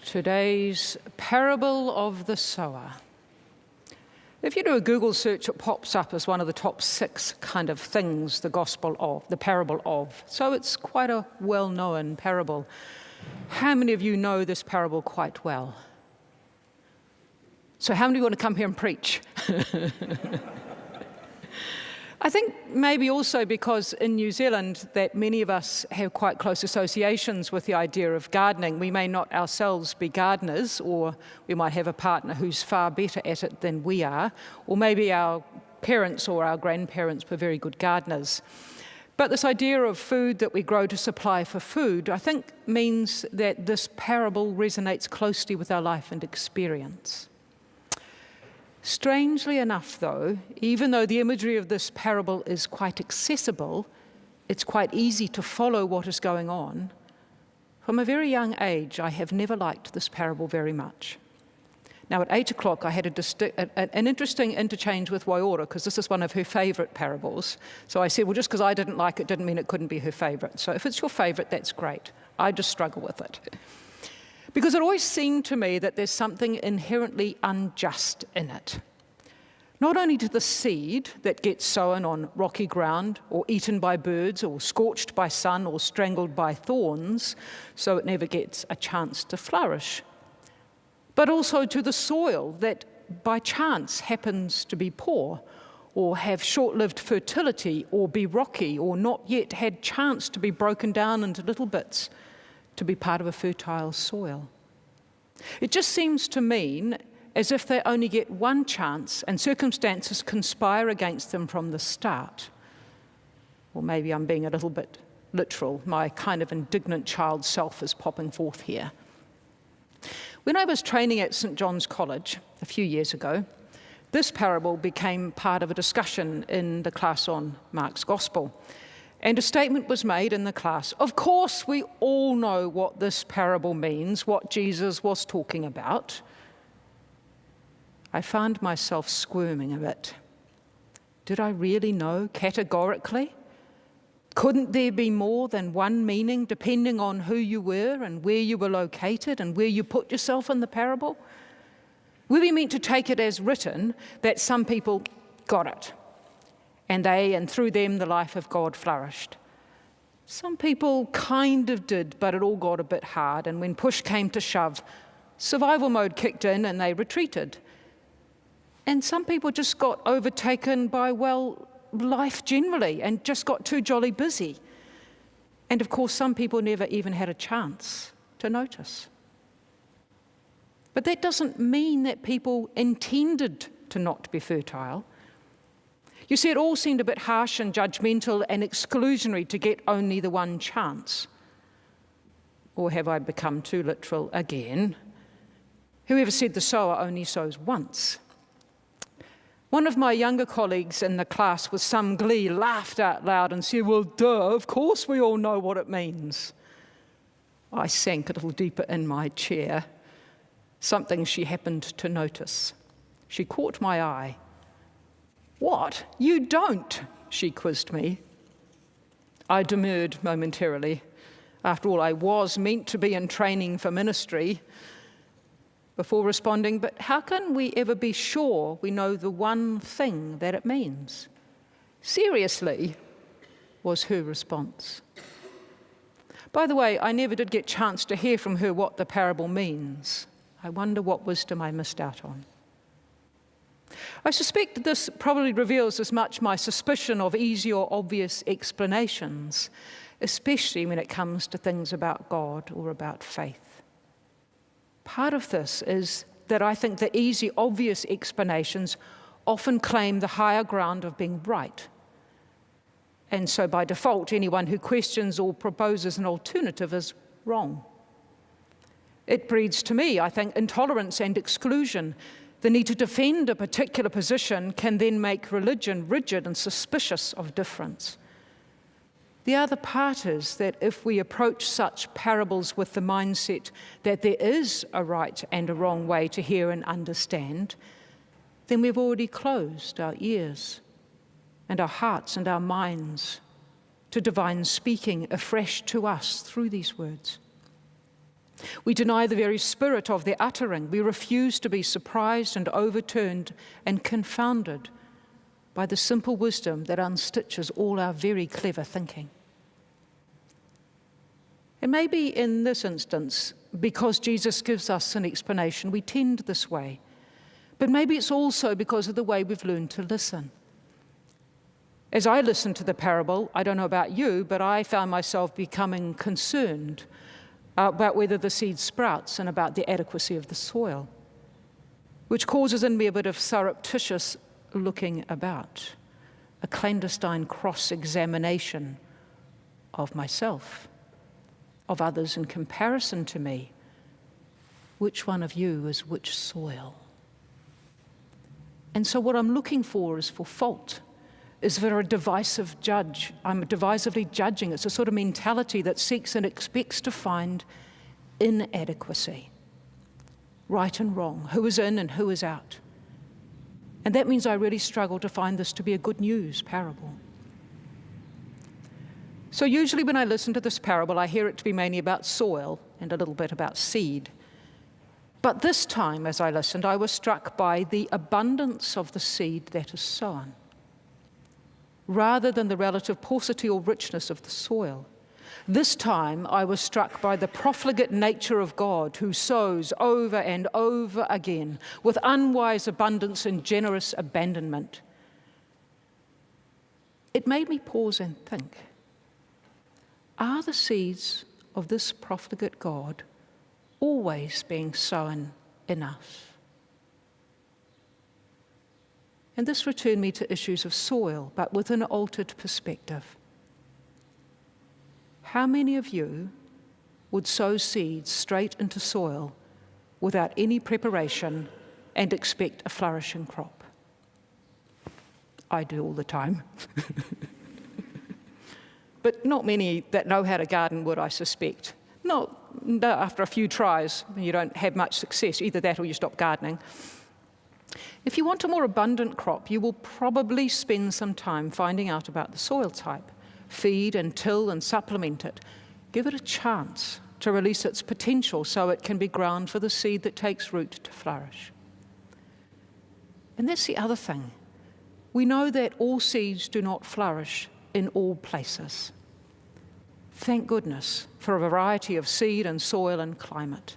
Today's parable of the sower. If you do a Google search, it pops up as one of the top 6 kind of things, the parable of. So it's quite a well-known parable. How many of you know this parable quite well? So how many want to come here and preach? I think maybe also because in New Zealand that many of us have quite close associations with the idea of gardening. We may not ourselves be gardeners, or we might have a partner who's far better at it than we are, or maybe our parents or our grandparents were very good gardeners. But this idea of food that we grow to supply for food, I think means that this parable resonates closely with our life and experience. Strangely enough, though, even though the imagery of this parable is quite accessible, it's quite easy to follow what is going on. From a very young age, I have never liked this parable very much. Now, at 8 o'clock, I had an interesting interchange with Waiora, because this is one of her favourite parables. So I said, well, just because I didn't like it didn't mean it couldn't be her favourite. So if it's your favourite, that's great. I just struggle with it. Because it always seemed to me that there's something inherently unjust in it. Not only to the seed that gets sown on rocky ground, or eaten by birds, or scorched by sun, or strangled by thorns, so it never gets a chance to flourish, but also to the soil that by chance happens to be poor, or have short-lived fertility, or be rocky, or not yet had chance to be broken down into little bits, to be part of a fertile soil. It just seems to mean as if they only get one chance and circumstances conspire against them from the start. Or maybe I'm being a little bit literal. My kind of indignant child self is popping forth here. When I was training at St. John's College a few years ago, this parable became part of a discussion in the class on Mark's Gospel. And a statement was made in the class. Of course, we all know what this parable means, what Jesus was talking about. I found myself squirming a bit. Did I really know categorically? Couldn't there be more than one meaning depending on who you were and where you were located and where you put yourself in the parable? Were we meant to take it as written that some people got it? And they, and through them, the life of God flourished. Some people kind of did, but it all got a bit hard, and when push came to shove, survival mode kicked in and they retreated. And some people just got overtaken by, well, life generally, and just got too jolly busy. And of course, some people never even had a chance to notice. But that doesn't mean that people intended to not be fertile. You see, it all seemed a bit harsh and judgmental and exclusionary to get only the one chance. Or have I become too literal again? Whoever said the sower only sows once? One of my younger colleagues in the class with some glee laughed out loud and said, well, duh, of course we all know what it means. I sank a little deeper in my chair, something she happened to notice. She caught my eye. What? You don't? She quizzed me. I demurred momentarily. After all, I was meant to be in training for ministry, before responding, but how can we ever be sure we know the one thing that it means? Seriously, was her response. By the way, I never did get a chance to hear from her what the parable means. I wonder what wisdom I missed out on. I suspect this probably reveals as much my suspicion of easy or obvious explanations, especially when it comes to things about God or about faith. Part of this is that I think the easy, obvious explanations often claim the higher ground of being right. And so by default, anyone who questions or proposes an alternative is wrong. It breeds, to me, I think, intolerance and exclusion. The need to defend a particular position can then make religion rigid and suspicious of difference. The other part is that if we approach such parables with the mindset that there is a right and a wrong way to hear and understand, then we've already closed our ears and our hearts and our minds to divine speaking afresh to us through these words. We deny the very spirit of their uttering. We refuse to be surprised and overturned and confounded by the simple wisdom that unstitches all our very clever thinking. And maybe in this instance, because Jesus gives us an explanation, we tend this way. But maybe it's also because of the way we've learned to listen. As I listened to the parable, I don't know about you, but I found myself becoming concerned about whether the seed sprouts and about the adequacy of the soil, which causes in me a bit of surreptitious looking about, a clandestine cross-examination of myself, of others in comparison to me. Which one of you is which soil? And so what I'm looking for is for fault, is for a divisive judge. I'm divisively judging. It's a sort of mentality that seeks and expects to find inadequacy, right and wrong, who is in and who is out. And that means I really struggle to find this to be a good news parable. So usually when I listen to this parable, I hear it to be mainly about soil and a little bit about seed. But this time, as I listened, I was struck by the abundance of the seed that is sown, rather than the relative paucity or richness of the soil. This time, I was struck by the profligate nature of God, who sows over and over again with unwise abundance and generous abandonment. It made me pause and think, are the seeds of this profligate God always being sown in us? And this returned me to issues of soil, but with an altered perspective. How many of you would sow seeds straight into soil without any preparation and expect a flourishing crop? I do all the time. But not many that know how to garden would, I suspect. No, after a few tries, you don't have much success. Either that or you stop gardening. If you want a more abundant crop, you will probably spend some time finding out about the soil type. Feed and till and supplement it. Give it a chance to release its potential so it can be ground for the seed that takes root to flourish. And that's the other thing. We know that all seeds do not flourish in all places. Thank goodness for a variety of seed and soil and climate.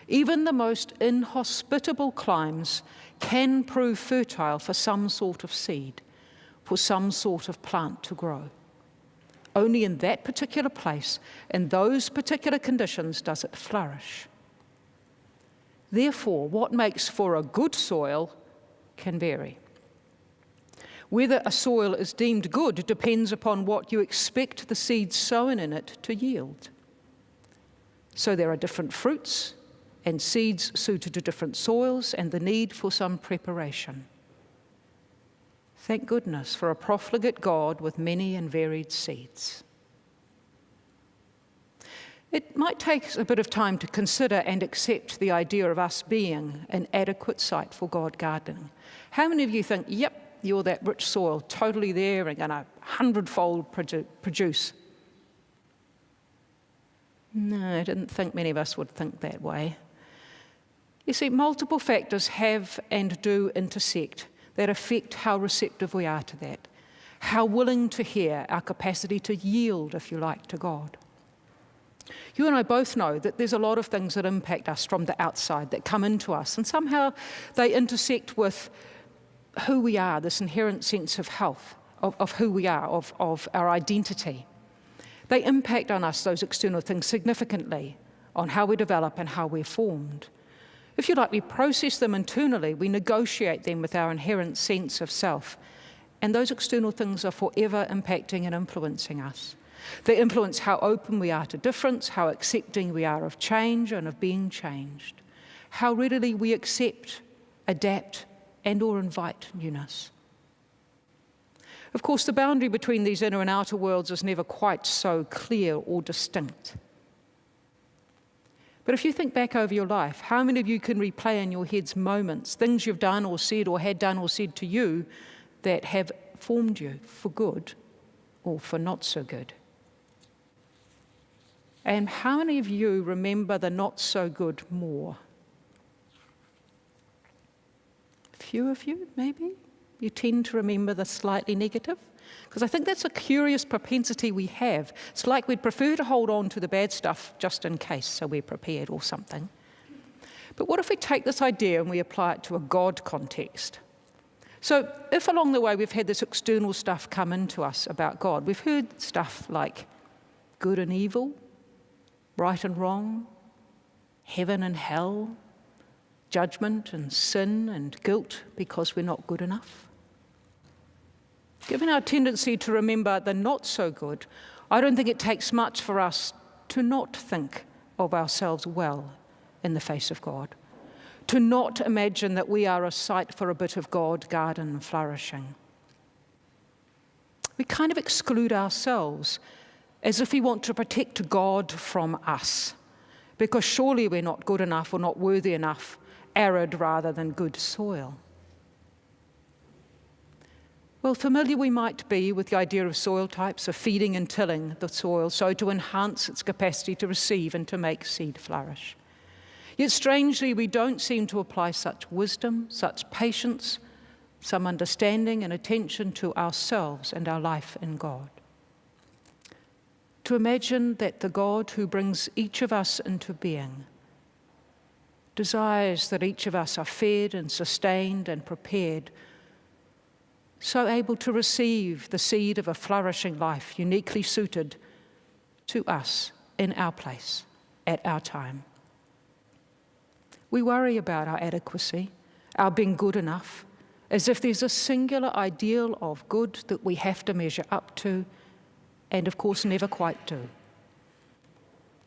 Even the most inhospitable climes can prove fertile for some sort of seed, for some sort of plant to grow. Only in that particular place, in those particular conditions, does it flourish. Therefore, what makes for a good soil can vary. Whether a soil is deemed good depends upon what you expect the seeds sown in it to yield. So there are different fruits and seeds suited to different soils and the need for some preparation. Thank goodness for a profligate God with many and varied seeds. It might take a bit of time to consider and accept the idea of us being an adequate site for God gardening. How many of you think, yep, you're that rich soil, totally there and going to 100-fold produce? No, I didn't think many of us would think that way. You see, multiple factors have and do intersect that affect how receptive we are to that, how willing to hear, our capacity to yield, if you like, to God. You and I both know that there's a lot of things that impact us from the outside, that come into us, and somehow they intersect with who we are, this inherent sense of health, of who we are, of our identity. They impact on us, those external things, significantly on how we develop and how we're formed. If you like, we process them internally, we negotiate them with our inherent sense of self, and those external things are forever impacting and influencing us. They influence how open we are to difference, how accepting we are of change and of being changed, how readily we accept, adapt, and or invite newness. Of course, the boundary between these inner and outer worlds is never quite so clear or distinct. But if you think back over your life, how many of you can replay in your heads moments, things you've done or had done or said to you that have formed you for good or for not so good? And how many of you remember the not so good more? A few of you, maybe? You tend to remember the slightly negative? Because I think that's a curious propensity we have. It's like we'd prefer to hold on to the bad stuff just in case, so we're prepared or something. But what if we take this idea and we apply it to a God context? So if along the way we've had this external stuff come into us about God, we've heard stuff like good and evil, right and wrong, heaven and hell, judgment and sin and guilt because we're not good enough. Given our tendency to remember the not so good, I don't think it takes much for us to not think of ourselves well in the face of God, to not imagine that we are a site for a bit of God garden flourishing. We kind of exclude ourselves as if we want to protect God from us, because surely we're not good enough or not worthy enough, arid rather than good soil. Well, familiar we might be with the idea of soil types, of feeding and tilling the soil so to enhance its capacity to receive and to make seed flourish. Yet strangely, we don't seem to apply such wisdom, such patience, some understanding and attention to ourselves and our life in God. To imagine that the God who brings each of us into being desires that each of us are fed and sustained and prepared, so able to receive the seed of a flourishing life uniquely suited to us in our place, at our time. We worry about our adequacy, our being good enough, as if there's a singular ideal of good that we have to measure up to, and of course never quite do.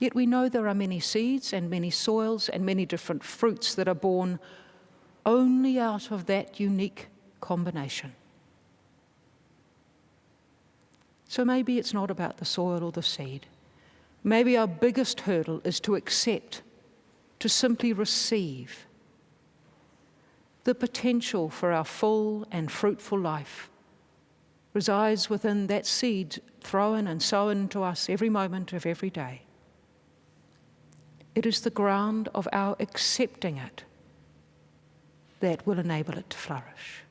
Yet we know there are many seeds and many soils and many different fruits that are born only out of that unique combination. So maybe it's not about the soil or the seed. Maybe our biggest hurdle is to accept, to simply receive the potential for our full and fruitful life resides within that seed thrown and sown to us every moment of every day. It is the ground of our accepting it that will enable it to flourish.